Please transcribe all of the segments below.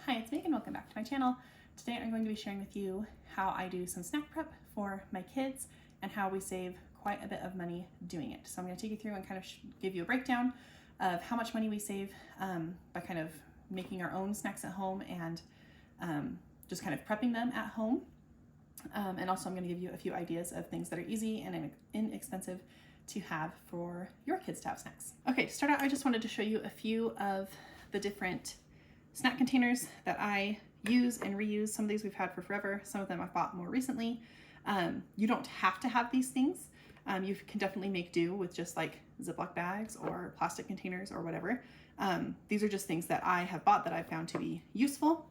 Hi, it's Megan. Welcome back to my channel. Today I'm going to be sharing with you how I do some snack prep for my kids and how we save quite a bit of money doing it. So I'm going to take you through and kind of give you a breakdown of how much money we save by kind of making our own snacks at home and just kind of prepping them at home. And also I'm going to give you a few ideas of things that are easy and inexpensive to have for your kids to have snacks. Okay, to start out, I just wanted to show you a few of the different snack containers that I use and reuse. Some of these we've had for forever. Some of them I've bought more recently. You don't have to have these things. You can definitely make do with just like Ziploc bags or plastic containers or whatever. These are just things that I have bought that I've found to be useful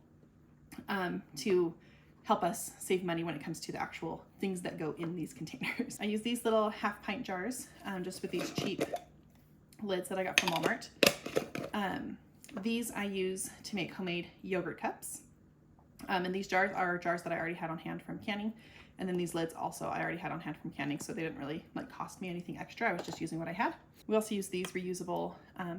to help us save money when it comes to the actual things that go in these containers. I use these little half-pint jars just with these cheap lids that I got from Walmart. These I use to make homemade yogurt cups. And these jars are jars that I already had on hand from canning. And then these lids also I already had on hand from canning, so they didn't really cost me anything extra. I was just using what I had. We also use these reusable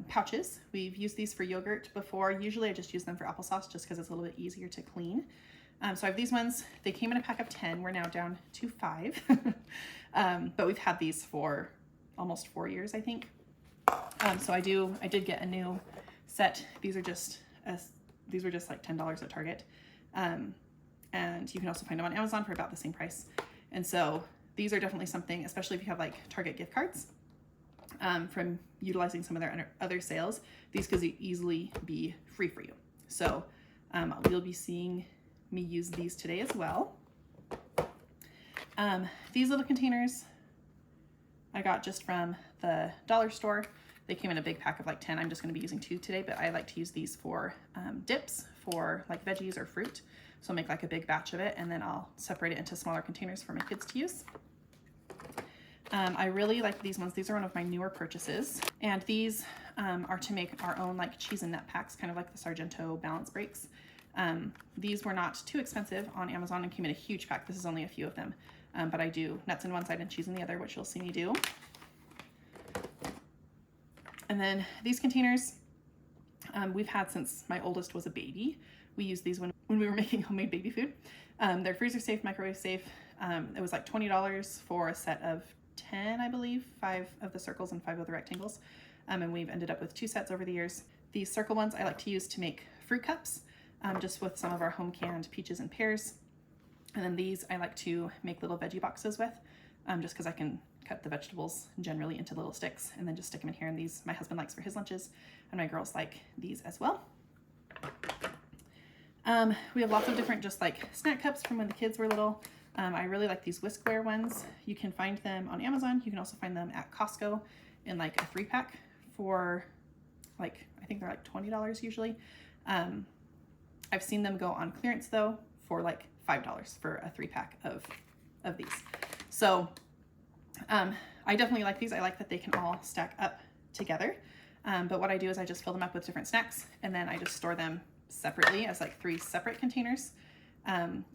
pouches. We've used these for yogurt before. Usually I just use them for applesauce just because it's a little bit easier to clean. So I have these ones. They came in a pack of 10. We're now down to 5. But we've had these for almost 4 years, I think. So I did get a new set. These were just like $10 at Target. And you can also find them on Amazon for about the same price. And so these are definitely something, especially if you have like Target gift cards, from utilizing some of their other sales, these could easily be free for you. So you'll be seeing me use these today as well. These little containers I got just from the dollar store. They came in a big pack of like 10. I'm just going to be using 2 today, but I like to use these for dips for like veggies or fruit. So I'll make like a big batch of it and then I'll separate it into smaller containers for my kids to use. I really like these ones. These are one of my newer purchases. And these are to make our own like cheese and nut packs, kind of like the Sargento balance breaks. These were not too expensive on Amazon and came in a huge pack. This is only a few of them. But I do nuts in one side and cheese in the other, which you'll see me do. And then these containers, we've had since my oldest was a baby. We used these when we were making homemade baby food. They're freezer safe, microwave safe. It was like $20 for a set of 10, I believe, 5 of the circles and 5 of the rectangles. And we've ended up with 2 sets over the years. These circle ones I like to use to make fruit cups, just with some of our home canned peaches and pears. And then these I like to make little veggie boxes with, just because I can cut the vegetables generally into little sticks and then just stick them in here. And these my husband likes for his lunches and my girls like these as well. We have lots of different just like snack cups from when the kids were little. I really like these whiskware ones. You can find them on Amazon. You can also find them at Costco in like a 3-pack for like, I think they're like $20 usually. I've seen them go on clearance though for like $5 for a 3-pack of these. So I definitely like these. I like that they can all stack up together. But what I do is I just fill them up with different snacks and then I just store them separately as like 3 separate containers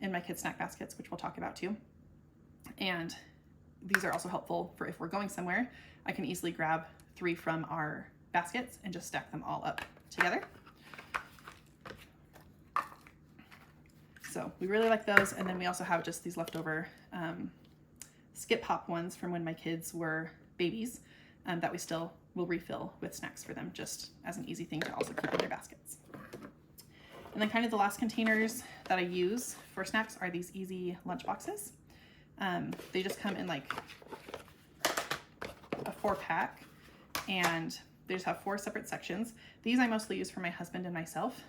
in my kids' snack baskets, which we'll talk about too. And these are also helpful for if we're going somewhere. I can easily grab 3 from our baskets and just stack them all up together. So we really like those. And then we also have just these leftover Skip Hop ones from when my kids were babies that we still will refill with snacks for them, just as an easy thing to also keep in their baskets. And then kind of the last containers that I use for snacks are these easy lunch boxes. They just come in like a 4-pack and they just have 4 separate sections. These I mostly use for my husband and myself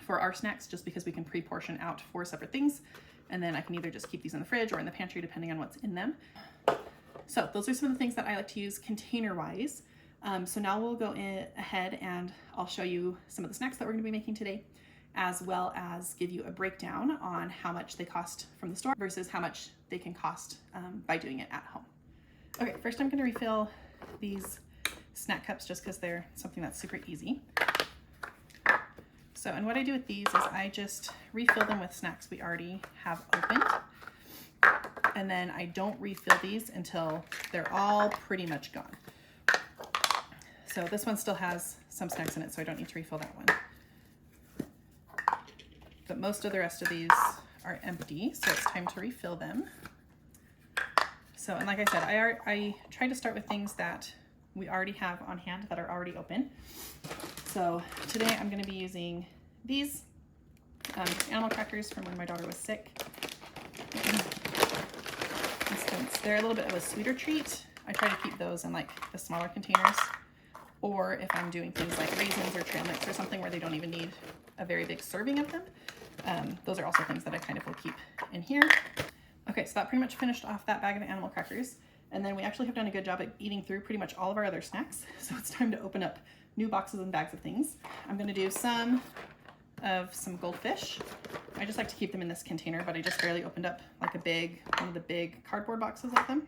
for our snacks, just because we can pre-portion out 4 separate things. And then I can either just keep these in the fridge or in the pantry, depending on what's in them. So those are some of the things that I like to use container-wise. So now we'll go ahead and I'll show you some of the snacks that we're going to be making today, as well as give you a breakdown on how much they cost from the store versus how much they can cost by doing it at home. Okay, first I'm going to refill these snack cups just because they're something that's super easy. So, and what I do with these is I just refill them with snacks we already have opened. And then I don't refill these until they're all pretty much gone. So this one still has some snacks in it, so I don't need to refill that one. but most of the rest of these are empty, so it's time to refill them. So, and like I said, I try to start with things that we already have on hand that are already open. So today I'm going to be using these animal crackers from when my daughter was sick. Since they're a little bit of a sweeter treat, I try to keep those in like the smaller containers. Or if I'm doing things like raisins or trail mix or something where they don't even need a very big serving of them, those are also things that I kind of will keep in here. Okay, so that pretty much finished off that bag of animal crackers. And then we actually have done a good job at eating through pretty much all of our other snacks. So it's time to open up new boxes and bags of things. I'm gonna do some goldfish. I just like to keep them in this container, but I just barely opened up like one of the big cardboard boxes of them.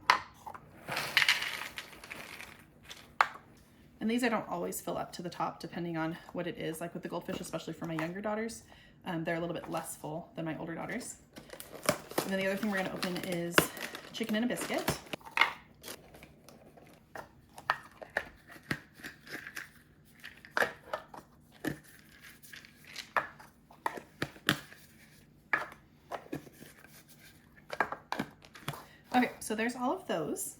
And these I don't always fill up to the top depending on what it is. Like with the goldfish, especially for my younger daughters, they're a little bit less full than my older daughters. And then the other thing we're gonna open is chicken and a biscuit. Okay, so there's all of those.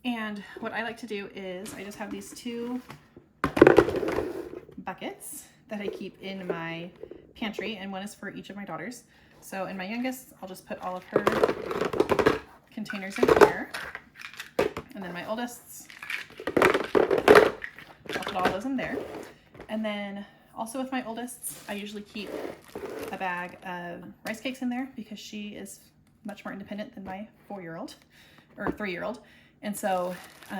And what I like to do is I just have these two buckets that I keep in my pantry, and one is for each of my daughters. So in my youngest, I'll just put all of her containers in here. And then my oldest's, I'll put all those in there. And then also with my oldest's, I usually keep a bag of rice cakes in there because she is much more independent than my 4-year-old or 3-year-old. And so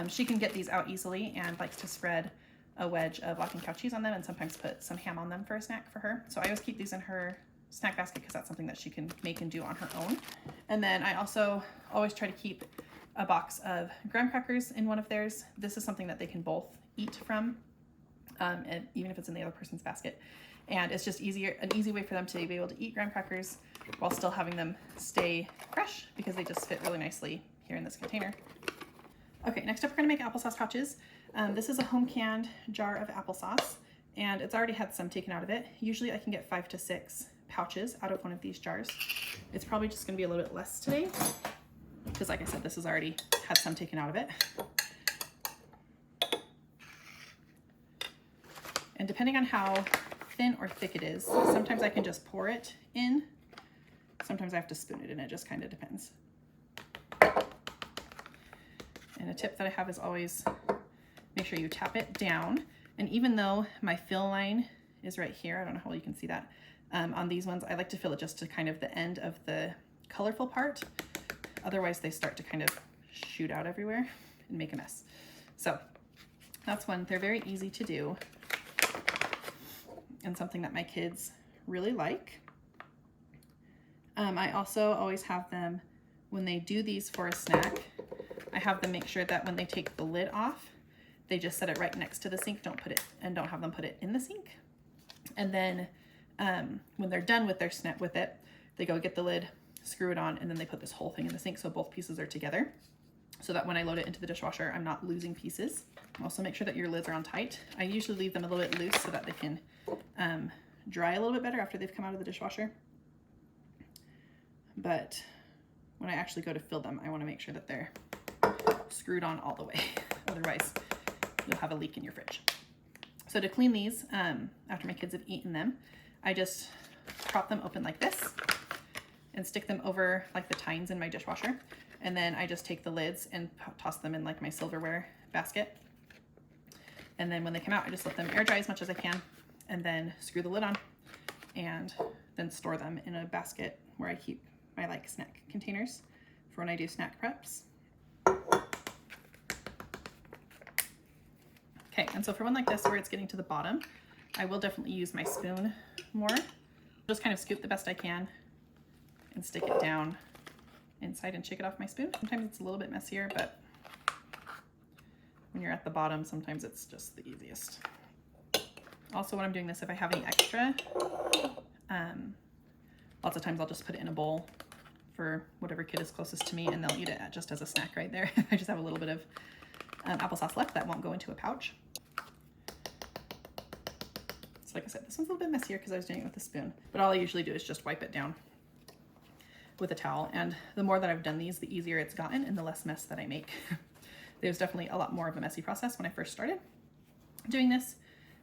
she can get these out easily and likes to spread a wedge of Lock and Cow cheese on them and sometimes put some ham on them for a snack for her. So I always keep these in her snack basket because that's something that she can make and do on her own. And then I also always try to keep a box of graham crackers in one of theirs. This is something that they can both eat from, and even if it's in the other person's basket. And it's just an easy way for them to be able to eat graham crackers while still having them stay fresh because they just fit really nicely here in this container. Okay, next up we're gonna make applesauce pouches. This is a home canned jar of applesauce, and it's already had some taken out of it. Usually I can get 5 to 6 pouches out of one of these jars. It's probably just gonna be a little bit less today because like I said, this has already had some taken out of it. And depending on how thin or thick it is, sometimes I can just pour it in. Sometimes I have to spoon it in, it just kind of depends. And a tip that I have is always make sure you tap it down. And even though my fill line is right here, I don't know how well you can see that, on these ones, I like to fill it just to kind of the end of the colorful part. Otherwise they start to kind of shoot out everywhere and make a mess. So that's one. They're very easy to do and something that my kids really like. I also always have them, when they do these for a snack, I have them make sure that when they take the lid off, they just set it right next to the sink. Don't have them put it in the sink. And then when they're done with their snack with it, they go get the lid, screw it on, and then they put this whole thing in the sink so both pieces are together, so that when I load it into the dishwasher, I'm not losing pieces. Also make sure that your lids are on tight. I usually leave them a little bit loose so that they can dry a little bit better after they've come out of the dishwasher. But when I actually go to fill them, I want to make sure that they're screwed on all the way. Otherwise, you'll have a leak in your fridge. So to clean these, after my kids have eaten them, I just prop them open like this and stick them over like the tines in my dishwasher. And then I just take the lids and toss them in like my silverware basket. And then when they come out, I just let them air dry as much as I can and then screw the lid on and then store them in a basket where I keep my like snack containers for when I do snack preps. Okay, and so for one like this where it's getting to the bottom, I will definitely use my spoon more. Just kind of scoop the best I can and stick it down inside and shake it off my spoon. Sometimes it's a little bit messier, but when you're at the bottom, sometimes it's just the easiest. Also, when I'm doing this, if I have any extra, lots of times I'll just put it in a bowl for whatever kid is closest to me, and they'll eat it just as a snack right there. I just have a little bit of applesauce left that won't go into a pouch. So like I said, this one's a little bit messier because I was doing it with a spoon, but all I usually do is just wipe it down with a towel. And the more that I've done these, the easier it's gotten and the less mess that I make. There's definitely a lot more of a messy process when I first started doing this.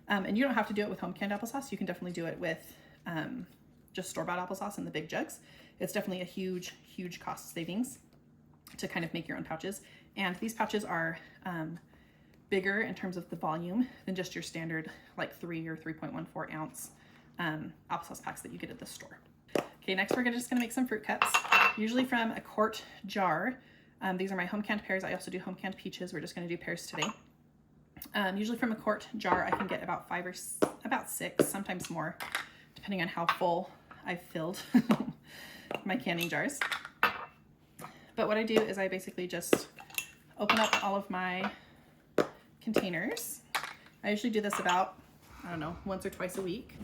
And you don't have to do it with home canned applesauce. You can definitely do it with just store-bought applesauce in the big jugs. It's definitely a huge, huge cost savings to kind of make your own pouches. And these pouches are bigger in terms of the volume than just your standard like 3 or 3.14 ounce applesauce packs that you get at the store. Okay, next we're just gonna make some fruit cups, usually from a quart jar. These are my home canned pears. I also do home canned peaches. We're just gonna do pears today. Usually from a quart jar, I can get about 5 or about 6, sometimes more, depending on how full I've filled my canning jars. But what I do is I basically just open up all of my containers. I usually do this about, I don't know, once or twice a week.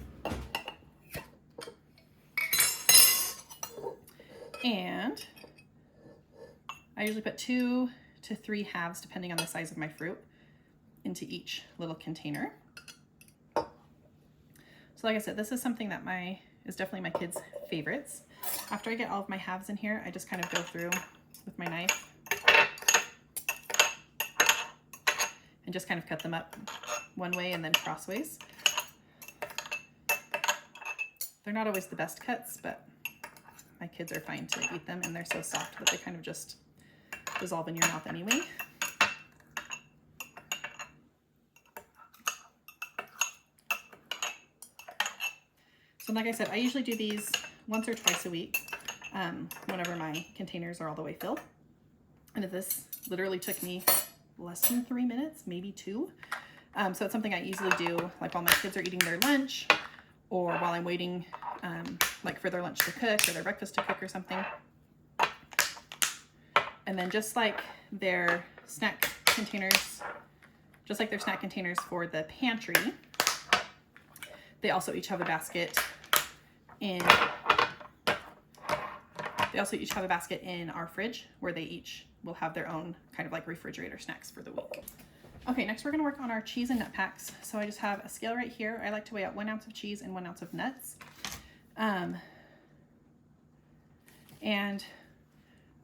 And I usually put 2 to 3 halves, depending on the size of my fruit, into each little container. So like I said, this is something that is definitely my kids' favorites. After I get all of my halves in here, I just kind of go through with my knife and just kind of cut them up one way and then crossways. They're not always the best cuts, but my kids are fine to eat them, and they're so soft that they kind of just dissolve in your mouth anyway. So like I said, I usually do these once or twice a week whenever my containers are all the way filled. And this literally took me less than 3 minutes, maybe 2. So it's something I easily do like while my kids are eating their lunch, or while I'm waiting like for their lunch to cook or their breakfast to cook or something. And then just like their snack containers, for the pantry, they also each have a basket in our fridge where they each will have their own kind of like refrigerator snacks for the week. Okay, next we're gonna work on our cheese and nut packs. So I just have a scale right here. I like to weigh out 1 ounce of cheese and 1 ounce of nuts. And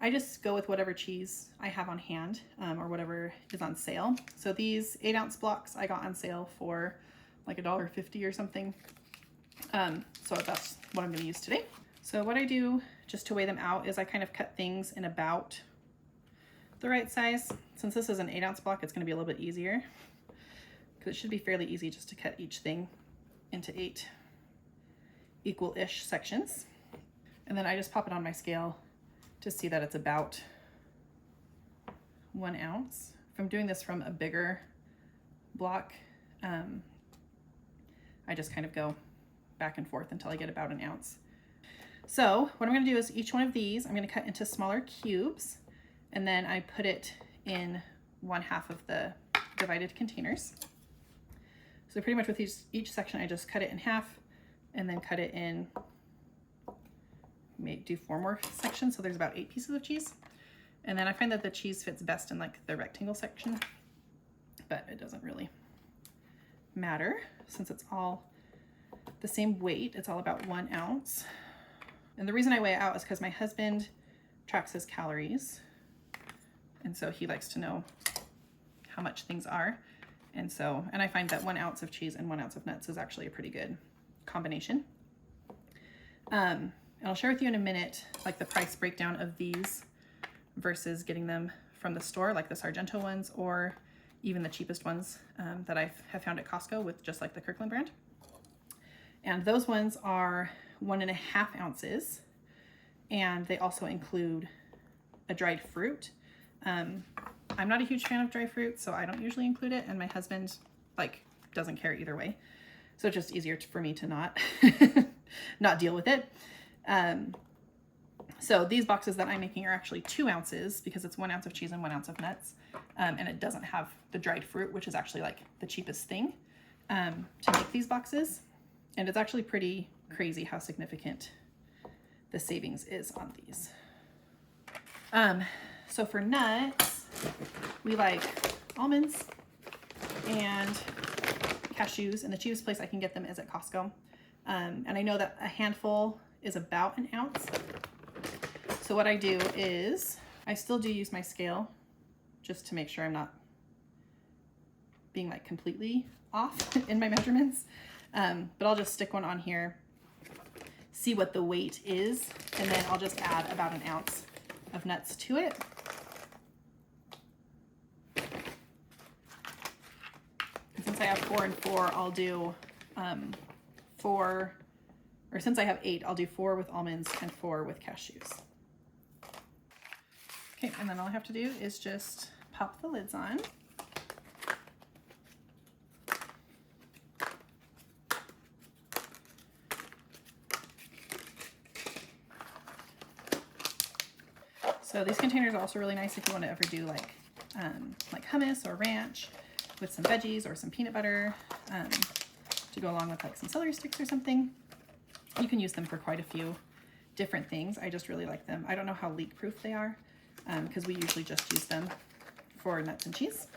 I just go with whatever cheese I have on hand or whatever is on sale. So these 8-ounce blocks I got on sale for like $1.50 or something. So that's what I'm gonna use today. So what I do just to weigh them out is I kind of cut things in about the right size. Since this is an 8-ounce block, it's gonna be a little bit easier because it should be fairly easy just to cut each thing into 8 equal-ish sections. And then I just pop it on my scale to see that it's about 1 ounce. If I'm doing this from a bigger block, I just kind of go back and forth until I get about 1 ounce. So what I'm gonna do is each one of these, I'm gonna cut into smaller cubes, and then I put it in 1/2 of the divided containers. So pretty much with each section, I just cut it in half and then cut it in, do 4 more sections. So there's about 8 pieces of cheese. And then I find that the cheese fits best in like the rectangle section, but it doesn't really matter since it's all the same weight. It's all about 1 ounce. And the reason I weigh it out is because my husband tracks his calories. And so he likes to know how much things are. And I find that 1 ounce of cheese and 1 ounce of nuts is actually a pretty good combination. And I'll share with you in a minute, like the price breakdown of these versus getting them from the store, like the Sargento ones, or even the cheapest ones that I have found at Costco with just like the Kirkland brand. And those ones are 1.5 ounces. And they also include a dried fruit. I'm not a huge fan of dry fruit, so I don't usually include it. And my husband doesn't care either way. So it's just easier for me to not deal with it. So these boxes that I'm making are actually 2 ounces because it's 1 ounce of cheese and 1 ounce of nuts. And it doesn't have the dried fruit, which is actually like the cheapest thing to make these boxes. And it's actually pretty crazy how significant the savings is on these. So for nuts, we like almonds and cashews, and the cheapest place I can get them is at Costco. And I know that a handful is about an ounce. So what I do is I still do use my scale just to make sure I'm not being like completely off in my measurements. But I'll just stick one on here, see what the weight is, and then I'll just add about an ounce of nuts to it. And since I have 4 and 4, I'll do 4, or since I have 8, I'll do 4 with almonds and 4 with cashews. Okay, and then all I have to do is just pop the lids on. So these containers are also really nice if you want to ever do like hummus or ranch with some veggies or some peanut butter to go along with like some celery sticks or something. You can use them for quite a few different things. I just really like them. I don't know how leak proof they are because we usually just use them for nuts and cheese.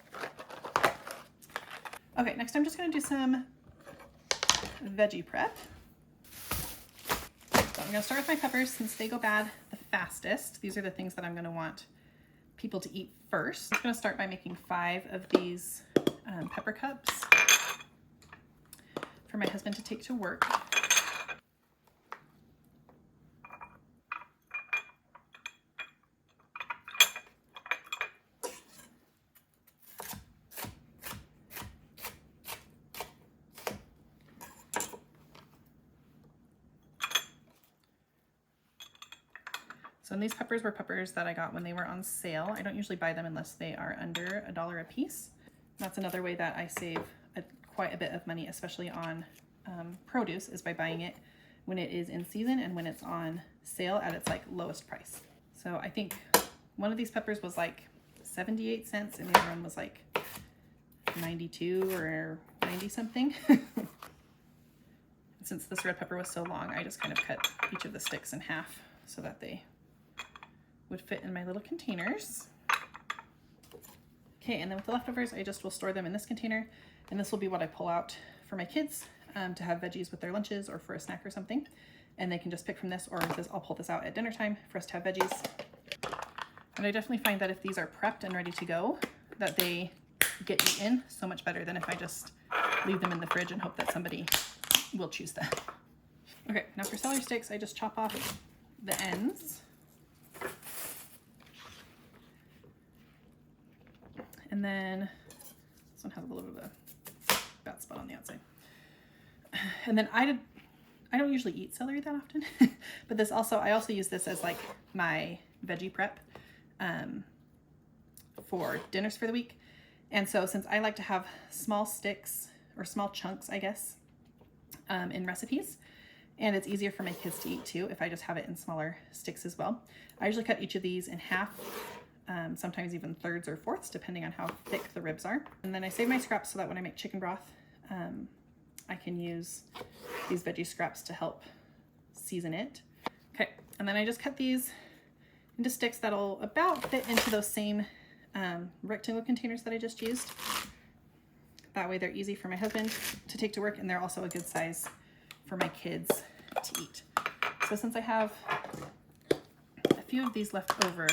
Okay, next I'm just going to do some veggie prep. So I'm going to start with my peppers since they go bad the fastest. These are the things that I'm going to want people to eat first. I'm going to start by making 5 of these pepper cups for my husband to take to work. So these peppers were peppers that I got when they were on sale. I don't usually buy them unless they are under $1 a piece. That's another way that I save quite a bit of money, especially on produce, is by buying it when it is in season and when it's on sale at its like lowest price. So I think one of these peppers was like 78 cents and the other one was like 92 or 90 something. Since this red pepper was so long, I just kind of cut each of the sticks in half so that they would fit in my little containers. Okay, and then with the leftovers, I just will store them in this container, and this will be what I pull out for my kids to have veggies with their lunches or for a snack or something. And they can just pick from this, or I'll pull this out at dinner time for us to have veggies. And I definitely find that if these are prepped and ready to go, that they get eaten so much better than if I just leave them in the fridge and hope that somebody will choose them. Okay, now for celery sticks, I just chop off the ends. And then this one has a little bit of a bad spot on the outside. And then I don't usually eat celery that often, but I also use this as like my veggie prep for dinners for the week. And so since I like to have small sticks or small chunks, I guess, in recipes, and it's easier for my kids to eat too if I just have it in smaller sticks as well, I usually cut each of these in half. Sometimes even thirds or fourths, depending on how thick the ribs are. And then I save my scraps so that when I make chicken broth, I can use these veggie scraps to help season it. Okay, and then I just cut these into sticks that'll about fit into those same rectangle containers that I just used. That way they're easy for my husband to take to work, and they're also a good size for my kids to eat. So since I have a few of these left over,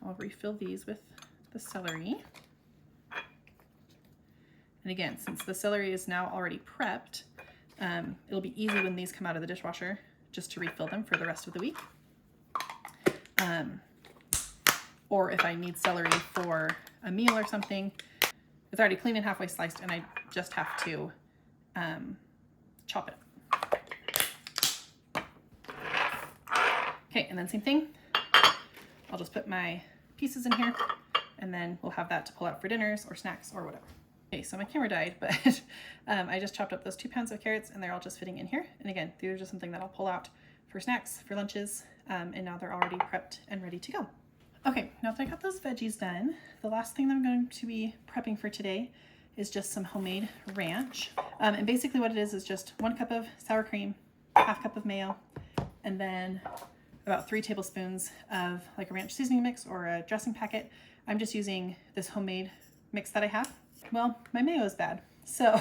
I'll refill these with the celery. And again, since the celery is now already prepped, it'll be easy when these come out of the dishwasher just to refill them for the rest of the week. Or if I need celery for a meal or something, it's already clean and halfway sliced and I just have to chop it. Okay, and then same thing. I'll just put my pieces in here and then we'll have that to pull out for dinners or snacks or whatever. Okay, so my camera died, but I just chopped up those 2 pounds of carrots and they're all just fitting in here. And again, these are just something that I'll pull out for snacks, for lunches, and now they're already prepped and ready to go. Okay, now that I got those veggies done, the last thing that I'm going to be prepping for today is just some homemade ranch. And basically what it is just 1 cup of sour cream, 1/2 cup of mayo, and then about 3 tablespoons of like a ranch seasoning mix or a dressing packet. I'm just using this homemade mix that I have. Well, my mayo is bad, so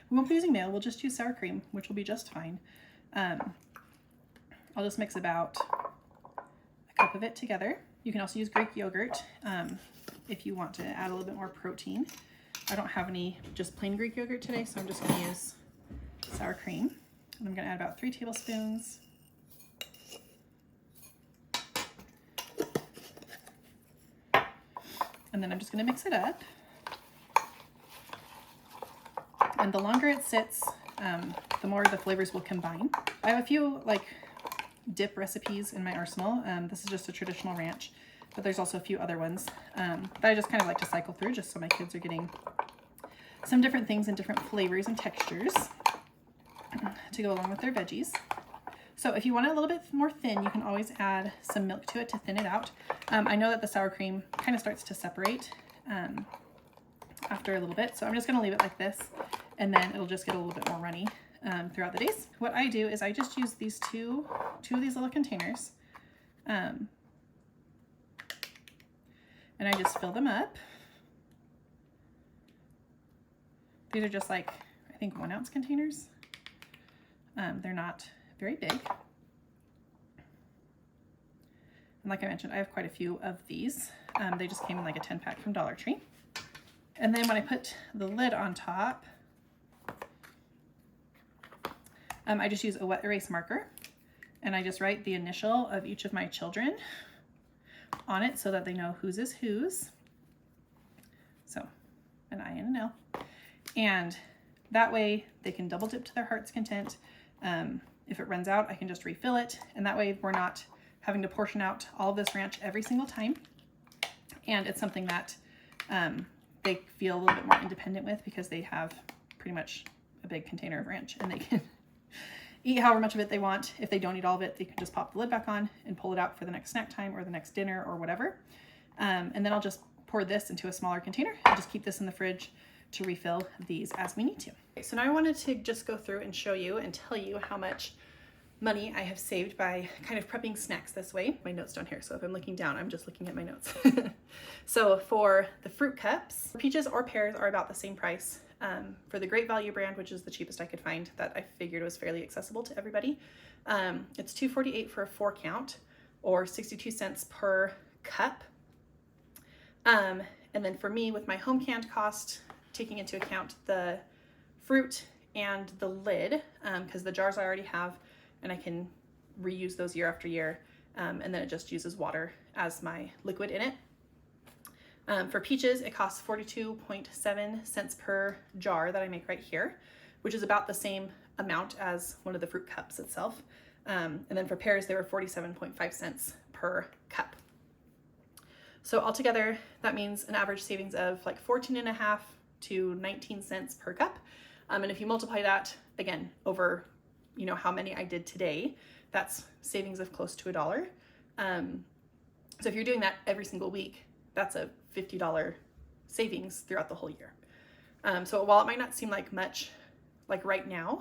we won't be using mayo. We'll just use sour cream, which will be just fine. I'll just mix about a cup of it together. You can also use Greek yogurt if you want to add a little bit more protein. I don't have any just plain Greek yogurt today, so I'm just going to use sour cream. And I'm going to add about 3 tablespoons. And then I'm just going to mix it up. And the longer it sits, the more the flavors will combine. I have a few like dip recipes in my arsenal. This is just a traditional ranch, but there's also a few other ones that I just kind of like to cycle through just so my kids are getting some different things and different flavors and textures to go along with their veggies. So if you want it a little bit more thin, you can always add some milk to it to thin it out. I know that the sour cream kind of starts to separate after a little bit, so I'm just going to leave it like this, and then it'll just get a little bit more runny throughout the days. What I do is I just use these two of these little containers, and I just fill them up. These are just like, I think 1 ounce containers. They're not very big. And like I mentioned, I have quite a few of these. They just came in like a 10-pack from Dollar Tree. And then when I put the lid on top, I just use a wet erase marker, and I just write the initial of each of my children on it so that they know whose is whose. So an I and an L. And that way they can double dip to their heart's content. If it runs out, I can just refill it. And that way we're not having to portion out all of this ranch every single time. And it's something that they feel a little bit more independent with because they have pretty much a big container of ranch and they can eat however much of it they want. If they don't eat all of it, they can just pop the lid back on and pull it out for the next snack time or the next dinner or whatever. And then I'll just pour this into a smaller container and just keep this in the fridge to refill these as we need to. Okay, so now I wanted to just go through and show you and tell you how much money I have saved by kind of prepping snacks this way. My notes down here, so if I'm looking down, I'm just looking at my notes. So for the fruit cups, peaches or pears are about the same price. For the Great Value brand, which is the cheapest I could find that I figured was fairly accessible to everybody, it's $2.48 for a 4 count or 62 cents per cup. And then for me, with my home canned cost, taking into account the fruit and the lid, because the jars I already have and I can reuse those year after year, and then it just uses water as my liquid in it. For peaches, it costs 42.7 cents per jar that I make right here, which is about the same amount as one of the fruit cups itself. And then for pears, they were 47.5 cents per cup. So altogether, that means an average savings of like 14.5 to 19 cents per cup. And if you multiply that again over, you know, how many I did today, that's savings of close to $1. So if you're doing that every single week, that's a $50 savings throughout the whole year. So while it might not seem like much, like right now,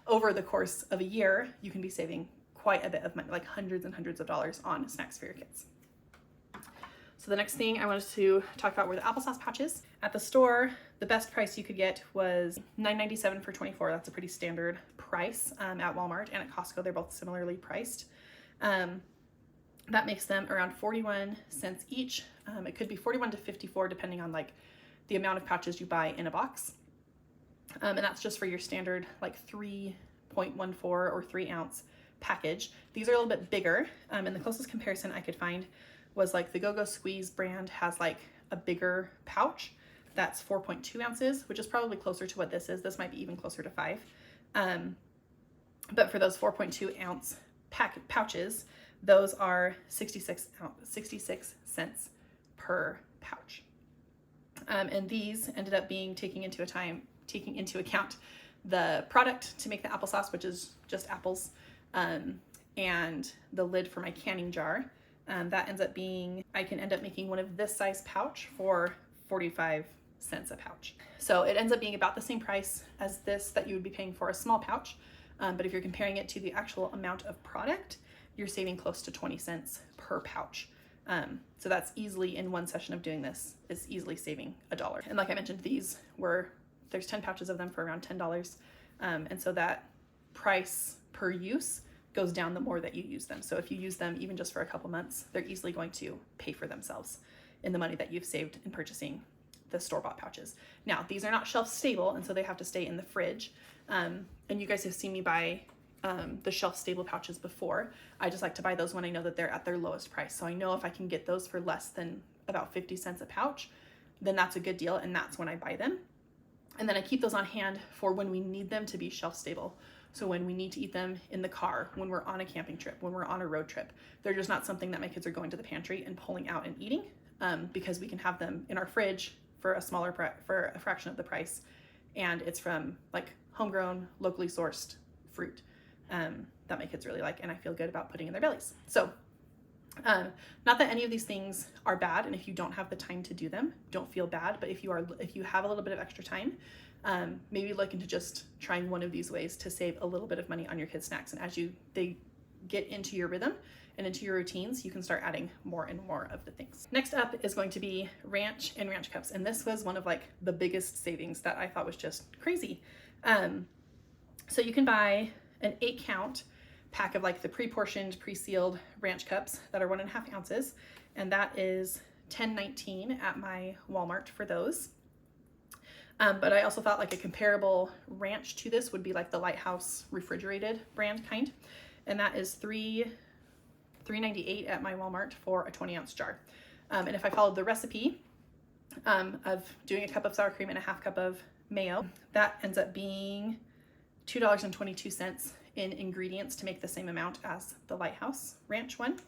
over the course of a year, you can be saving quite a bit of money, like hundreds and hundreds of dollars on snacks for your kids. So the next thing I wanted to talk about were the applesauce pouches. At the store, the best price you could get was $9.97 for 24. That's a pretty standard price at Walmart, and at Costco, they're both similarly priced. That makes them around 41 cents each. It could be 41 to 54 depending on like the amount of pouches you buy in a box. And that's just for your standard like 3.14 or 3 ounce package. These are a little bit bigger, and the closest comparison I could find was like the Go-Go Squeeze brand has like a bigger pouch that's 4.2 ounces, which is probably closer to what this is. This might be even closer to 5. But for those 4.2 ounce pouches, those are 66 cents per pouch. And these ended up being taking into account the product to make the applesauce, which is just apples, and the lid for my canning jar. That ends up being, I can end up making one of this size pouch for 45 cents a pouch. So it ends up being about the same price as this that you would be paying for a small pouch. But if you're comparing it to the actual amount of product, you're saving close to 20 cents per pouch. So that's easily, in one session of doing this, is easily saving $1. And like I mentioned, there's 10 pouches of them for around $10. And so that price per use goes down the more that you use them. So if you use them even just for a couple months, they're easily going to pay for themselves in the money that you've saved in purchasing the store-bought pouches. Now, these are not shelf stable, and so they have to stay in the fridge. And you guys have seen me buy the shelf stable pouches before. I just like to buy those when I know that they're at their lowest price. So I know if I can get those for less than about 50 cents a pouch, then that's a good deal, and that's when I buy them. And then I keep those on hand for when we need them to be shelf stable. So when we need to eat them in the car, when we're on a camping trip, when we're on a road trip, they're just not something that my kids are going to the pantry and pulling out and eating, because we can have them in our fridge for for a fraction of the price. And it's from like homegrown, locally sourced fruit that my kids really like, and I feel good about putting in their bellies. So not that any of these things are bad, and if you don't have the time to do them, don't feel bad. But if you have a little bit of extra time, maybe look into just trying one of these ways to save a little bit of money on your kids' snacks. And as they get into your rhythm and into your routines, you can start adding more and more of the things. Next up is going to be ranch and ranch cups. And this was one of like the biggest savings that I thought was just crazy. So you can buy an 8-count pack of like the pre-portioned, pre-sealed ranch cups that are 1.5 ounces. And that is $10.19 at my Walmart for those. But I also thought like a comparable ranch to this would be like the Lighthouse refrigerated brand kind. And that is $3.98 at my Walmart for a 20-ounce jar. And if I followed the recipe of doing a cup of sour cream and a half cup of mayo, that ends up being $2.22 in ingredients to make the same amount as the Lighthouse ranch one.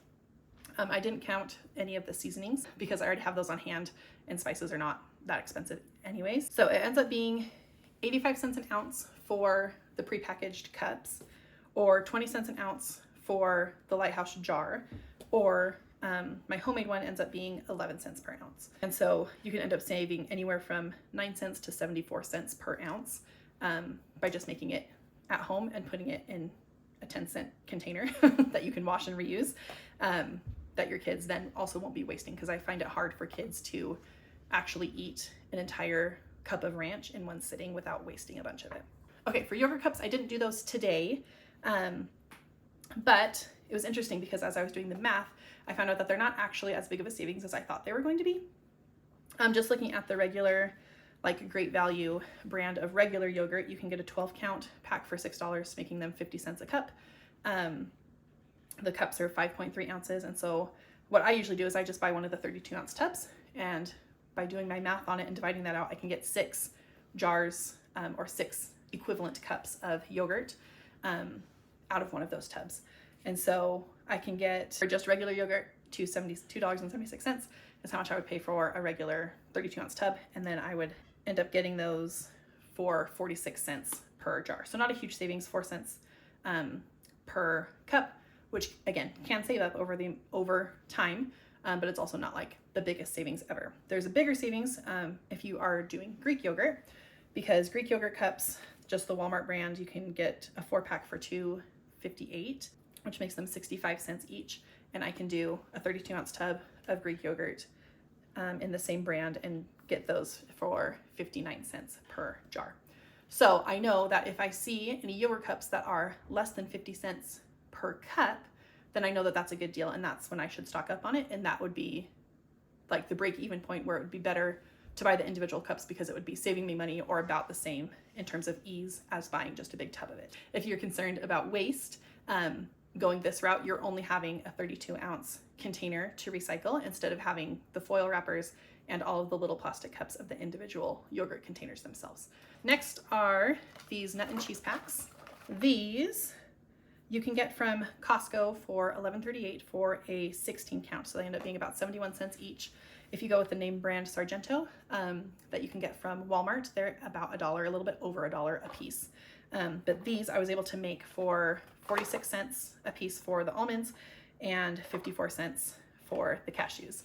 I didn't count any of the seasonings because I already have those on hand, and spices are not that expensive anyways. So it ends up being 85 cents an ounce for the prepackaged cups, or 20 cents an ounce for the Lighthouse jar, or my homemade one ends up being 11 cents per ounce. And so you can end up saving anywhere from 9 cents to 74 cents per ounce by just making it at home and putting it in a 10-cent container that you can wash and reuse, that your kids then also won't be wasting, because I find it hard for kids to actually eat an entire cup of ranch in one sitting without wasting a bunch of it. Okay, for yogurt cups, I didn't do those today, but it was interesting because as I was doing the math, I found out that they're not actually as big of a savings as I thought they were going to be. Just looking at the regular, like Great Value brand of regular yogurt, you can get a 12-count pack for $6, making them 50 cents a cup. The cups are 5.3 ounces, and so what I usually do is I just buy one of the 32-ounce tubs, and by doing my math on it and dividing that out, I can get 6 jars or 6 equivalent cups of yogurt out of one of those tubs. And so I can get, for just regular yogurt, $2.76 is how much I would pay for a regular 32-ounce tub, and then I would end up getting those for 46 cents per jar. So not a huge savings, 4 cents per cup, which again can save up over time, but it's also not like the biggest savings ever. There's a bigger savings if you are doing Greek yogurt, because Greek yogurt cups, just the Walmart brand, you can get a 4-pack for $2.58, which makes them 65 cents each. And I can do a 32-ounce tub of Greek yogurt in the same brand and get those for 59 cents per jar. So I know that if I see any yogurt cups that are less than 50 cents per cup, then I know that that's a good deal, and that's when I should stock up on it. And that would be like the break-even point where it would be better to buy the individual cups, because it would be saving me money or about the same in terms of ease as buying just a big tub of it. If you're concerned about waste, going this route, you're only having a 32-ounce container to recycle instead of having the foil wrappers and all of the little plastic cups of the individual yogurt containers themselves. Next are these nut and cheese packs. These you can get from Costco for $11.38 for a 16-count, so they end up being about 71 cents each. If you go with the name brand Sargento that you can get from Walmart, they're about $1, a little bit over $1 a piece. But these I was able to make for 46 cents a piece for the almonds and 54 cents for the cashews.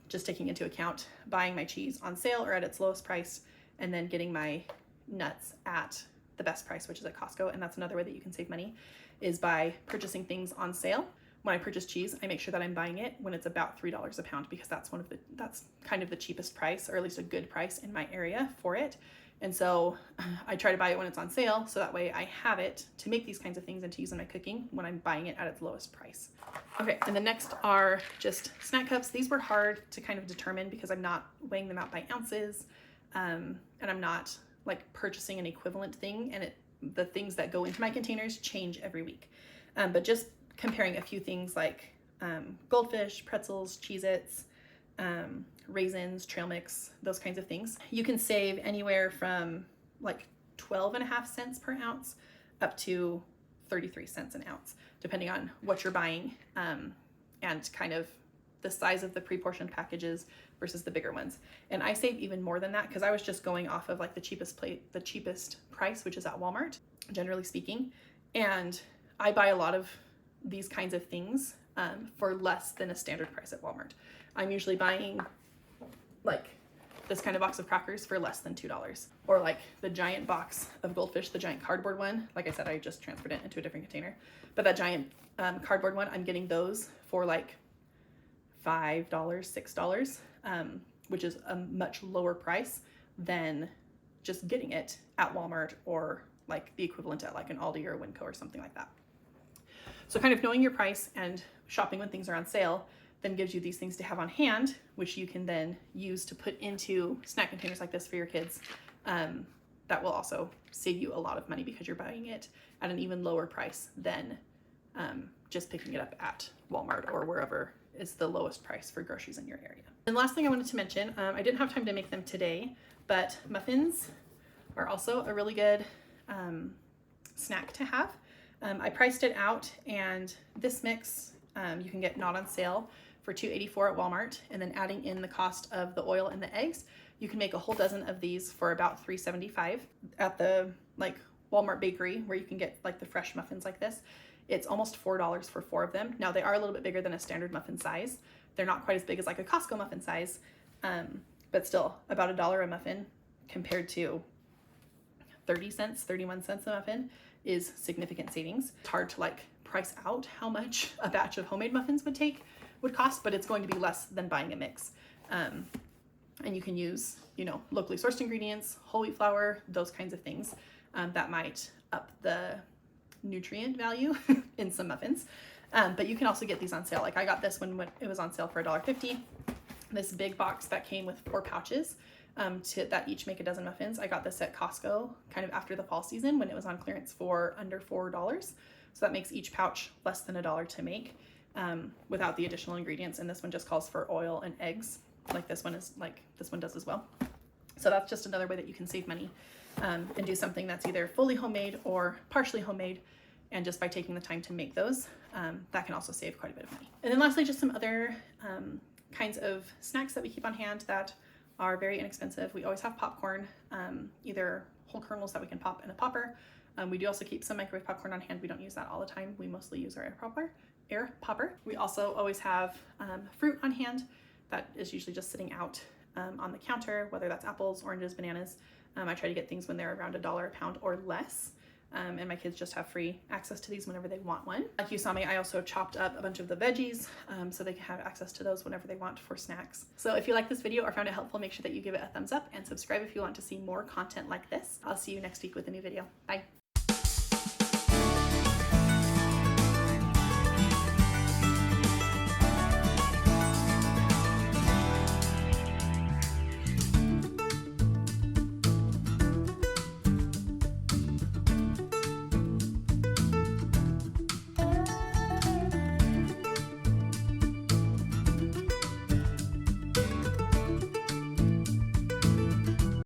Just taking into account buying my cheese on sale or at its lowest price, and then getting my nuts at the best price, which is at Costco. And that's another way that you can save money, is by purchasing things on sale when I purchase cheese, I make sure that I'm buying it when it's about $3 a pound, because that's kind of the cheapest price, or at least a good price in my area for it. And so I try to buy it when it's on sale, so that way I have it to make these kinds of things and to use in my cooking when I'm buying it at its lowest price. Okay, and the next are just snack cups. These were hard to kind of determine because I'm not weighing them out by ounces, and I'm not like purchasing an equivalent thing, and the things that go into my containers change every week. But just comparing a few things like goldfish, pretzels, Cheez-Its, raisins, trail mix, those kinds of things, you can save anywhere from like 12.5 cents per ounce up to 33 cents an ounce, depending on what you're buying, and kind of the size of the pre-portioned packages versus the bigger ones. And I save even more than that because I was just going off of like the cheapest price, which is at Walmart, generally speaking. And I buy a lot of these kinds of things for less than a standard price at Walmart. I'm usually buying like this kind of box of crackers for less than $2, or like the giant box of goldfish, the giant cardboard one. Like I said, I just transferred it into a different container, but that giant cardboard one, I'm getting those for like $5, $6, which is a much lower price than just getting it at Walmart or like the equivalent at like an Aldi or a Winco or something like that. So kind of knowing your price and shopping when things are on sale then gives you these things to have on hand, which you can then use to put into snack containers like this for your kids. That will also save you a lot of money because you're buying it at an even lower price than just picking it up at Walmart or wherever is the lowest price for groceries in your area. And the last thing I wanted to mention, I didn't have time to make them today, but muffins are also a really good snack to have. I priced it out, and this mix you can get not on sale for $2.84 at Walmart, and then adding in the cost of the oil and the eggs, you can make a whole dozen of these for about $3.75 at the like Walmart bakery, where you can get like the fresh muffins like this. It's almost $4 for 4 of them. Now they are a little bit bigger than a standard muffin size. They're not quite as big as like a Costco muffin size, but still about $1 a muffin compared to 30 cents, 31 cents a muffin is significant savings. It's hard to like price out how much a batch of homemade muffins would cost, but it's going to be less than buying a mix. And you can use, locally sourced ingredients, whole wheat flour, those kinds of things that might up the nutrient value in some muffins. But you can also get these on sale. Like I got this when it was on sale for $1.50. This big box that came with 4 pouches that each make a dozen muffins. I got this at Costco kind of after the fall season when it was on clearance for under $4. So that makes each pouch less than $1 to make without the additional ingredients. And this one just calls for oil and eggs, like this one does as well. So that's just another way that you can save money and do something that's either fully homemade or partially homemade. And just by taking the time to make those, that can also save quite a bit of money. And then lastly, just some other kinds of snacks that we keep on hand that are very inexpensive. We always have popcorn, either whole kernels that we can pop in a popper. We do also keep some microwave popcorn on hand. We don't use that all the time. We mostly use our air popper. We also always have fruit on hand that is usually just sitting out on the counter, whether that's apples, oranges, bananas. I try to get things when they're around $1 a pound or less. And my kids just have free access to these whenever they want one. Like you saw me, I also chopped up a bunch of the veggies so they can have access to those whenever they want for snacks. So if you like this video or found it helpful, make sure that you give it a thumbs up and subscribe if you want to see more content like this. I'll see you next week with a new video. Bye.